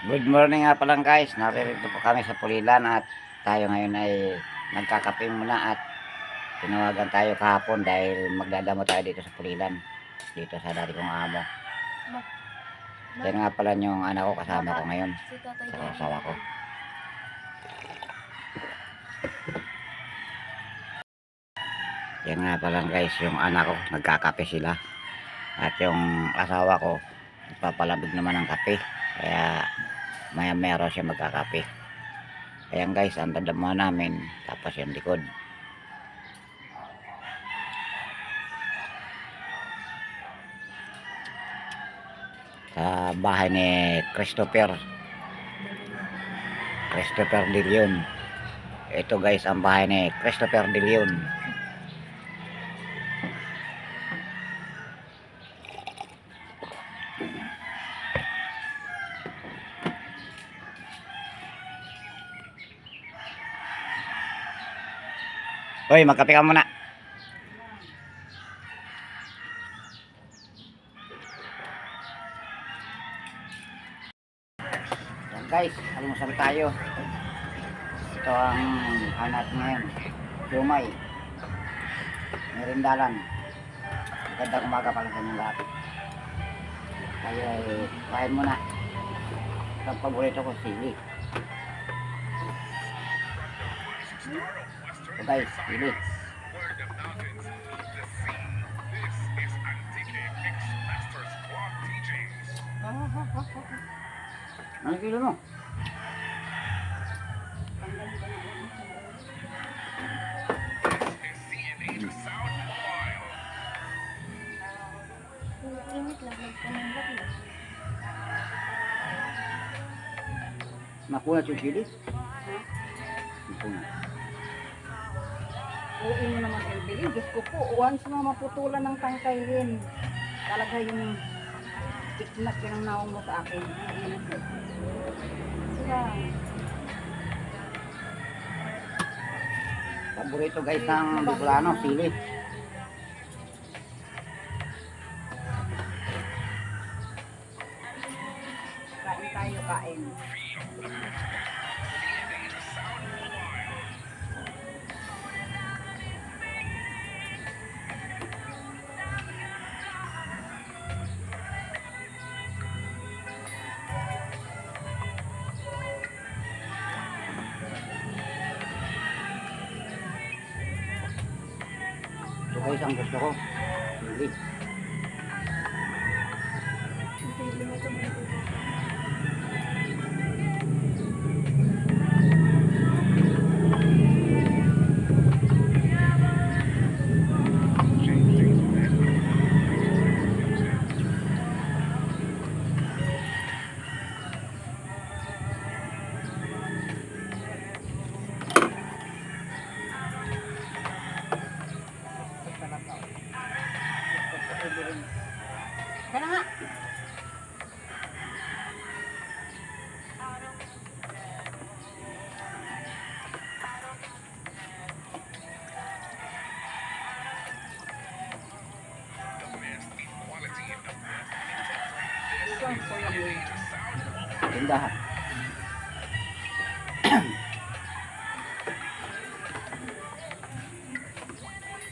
Good morning nga pa lang guys, naririto po kami sa Pulilan at tayo ngayon ay nagkakape muna at tinawagan tayo kahapon dahil magdadamo tayo dito sa Pulilan, dito sa dati kong amo. Yan nga pala yung anak ko, kasama ko ngayon sa asawa ko. Yan nga pala guys, yung anak ko, nagkakape sila at yung asawa ko nagpapalamig naman ng kape, kaya maya maya siya magkakape. Ayan guys, ang dadamo namin, tapos yung likod. Sa bahay ni Christopher De Leon. Ito guys, ang bahay ni Christopher De Leon. Hoy, magkape ka muna. Yan guys, almusal tayo. Ito ang hanap ngayon. Lumay. Merindalan. Magandang umaga pala sa inyong lahat. Tayo ay kain muna. Ito ang paborito ko, sili. So guys, sili. Ano kilo mo? Nakunat yung sili? Nakunat. Oo, ino naman Elbilin. Diyos ko po, once na maputulan ng tangkayin, talaga yung tiknak yun ang nawang mo sa akin. Sila. Paborito guys ng Bicolano, sili. Kain tayo, kain. Ito guys ang gusto ko, sili. Kaya nga. Tindahan.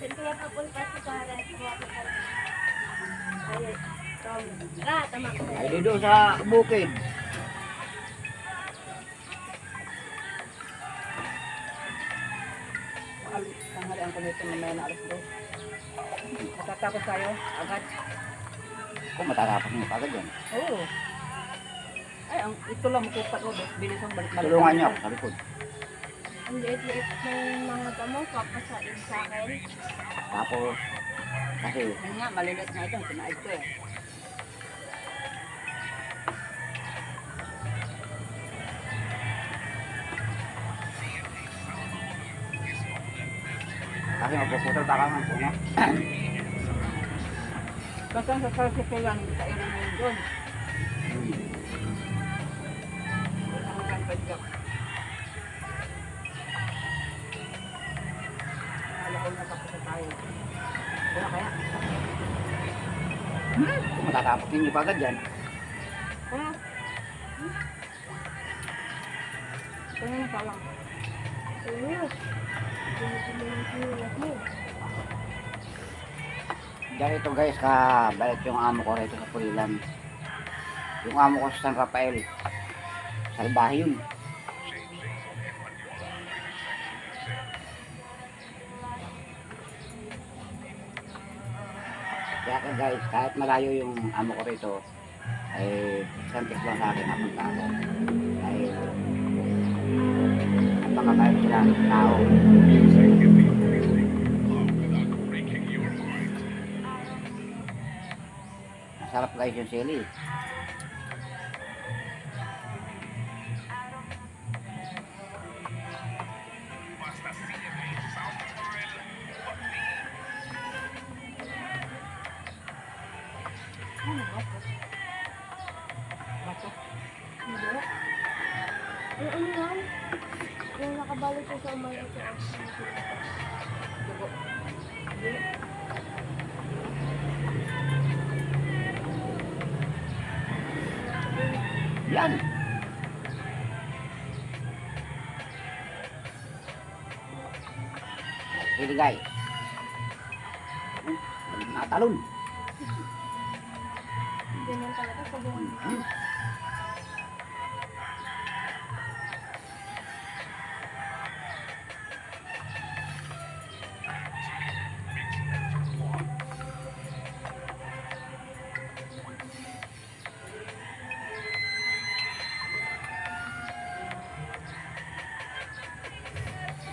Kaya papunta sa Karat. Tama ko. Ay dito sa bukid. Tanghalian ko nito mamaya na alas 2. Matatapos tayo agad. Kung matatapos mo agad yan. Oo. Ay, ito lang makupat mo. Bilis ang balik-balik. Tulungan niyo ako sa likod. Ang liit-liit ng mga damo, papasain sa akin. Tapos, kasi Yan nga, malilit na ito. Tinaid ko eh. kasi magpuputol baka ng puno. Basta sa sarsi ko lang sa ilo mo yun doon. Hanggang badyo. Alaon na tapos na tayo. Wala kaya? Kung matatapos ninyo pa agad yan. Ganun ka lang. Serious. Hindi mo sinulat mo. Dahil ito guys, balik yung amo ko rito sa Pulilan. Yung amo ko sa San Rafael. Salbahe yun. Kaya ka guys, kahit malayo yung amo ko rito, ay isang text lang sa akin napunta ako. Ay napakabait sila ng tao. Masarap guys yung sili. Ano ba ito? Bato. Hindi. Ano lang? Yung nakabalot siya sa umalat sa Dugo. Hindi. Yan. Sili guys. Natalon. Ganyan talaga pag yung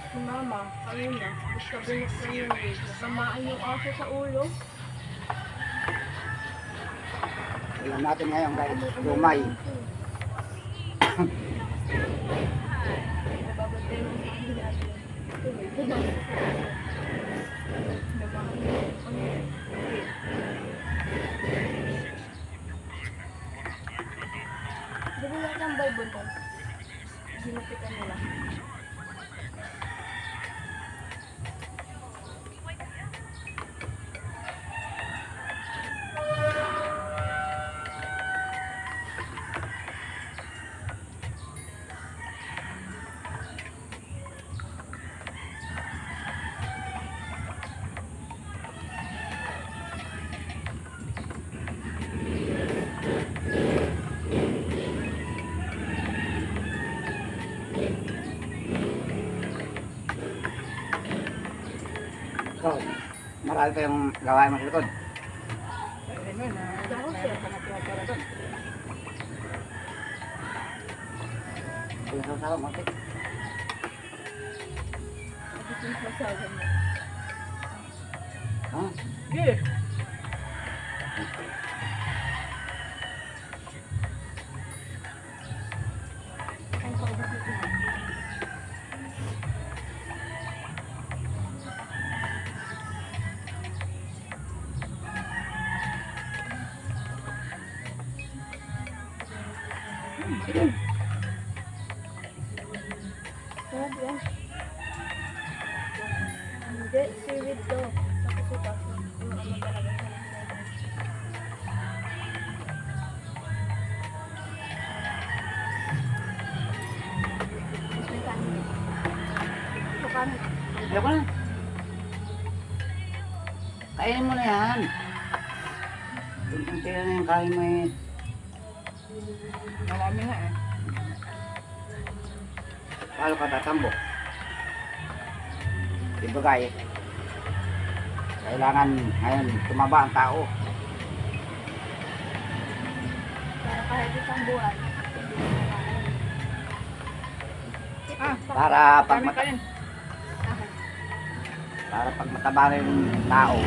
si mama, kanina, gusto binok na yung wig. Natamaan yung aso sa ulo. Tingnan natin ngayon guys. Lumay. Nababatay mo sa akin natin. Tuloy, tuloy. Nabahan mo yung wig. Di ba lahat ng Bible ko? Ginupitan nila. So, marami pa yung gawain mo sa likod. Ayun mo na. Mayroon ka na tinatira doon. Yung sasawa mo. Tapos yung masagan mo. Ha? Sige. Ang pagdating ko. Sarap yan. Hindi, seaweed to. Tapos ito, yung ano talaga siya. Mas may kanin. Kapanin. Ayaw ko na. Kainin mo na yan. Yung tira na yung kain mo eh. Marami nga eh. Paano ka tatambok? Diba guys? Kailangan ngayon tumaba ang tao. Para kahit isang buwan. Ah, Para pag, kami kain. para pag mataba na yung tao,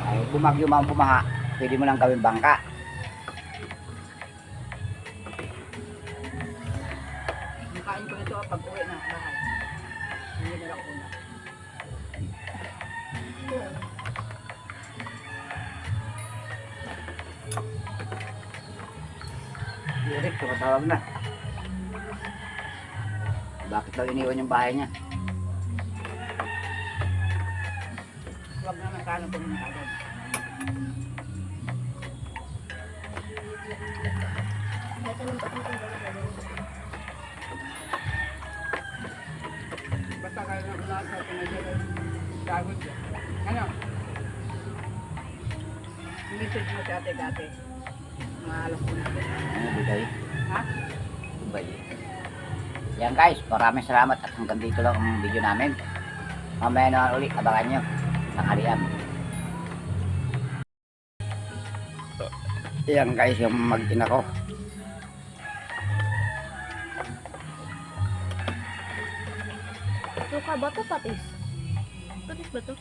ay bumagyo man bumaha, pwede mo lang gawin bangka. Yung kain ko nito pag uwi na bahay. Hindi na lang una. Direk, tumatawag na. Bakit daw iniwan yung bahay niya? Huwag na magkano po muna agad. Dito ng patong Gagod siya. Ano? Message mo si ate dati. Mga alas ko na. Ano, bigay? Ha? Bigay. Yan guys, maraming salamat at hanggang dito lang ang video namin. Mamaya naman ulit, abangan nyo. Tanghalian. Yan guys, yung mag-ina ko. Suka ba to patis? Patis ba to?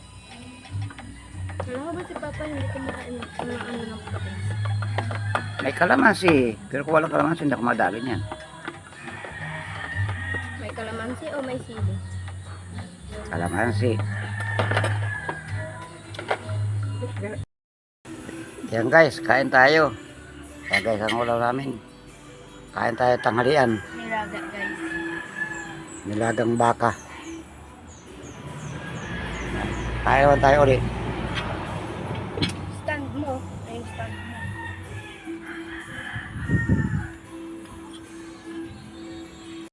Alam mo ba si Papa hindi kumakain ng ano ng patis? May kalamansi, pero kung walang kalamansi, hindi ako madali niyan. May kalamansi o may sili? Kalamansi. Yan guys, kain tayo. Yan guys, ang ulam namin. Kain tayo tanghalian. Nilaga guys. Nilagang baka. Kain naman tayo ulit. Stand mo. Ay, stand mo.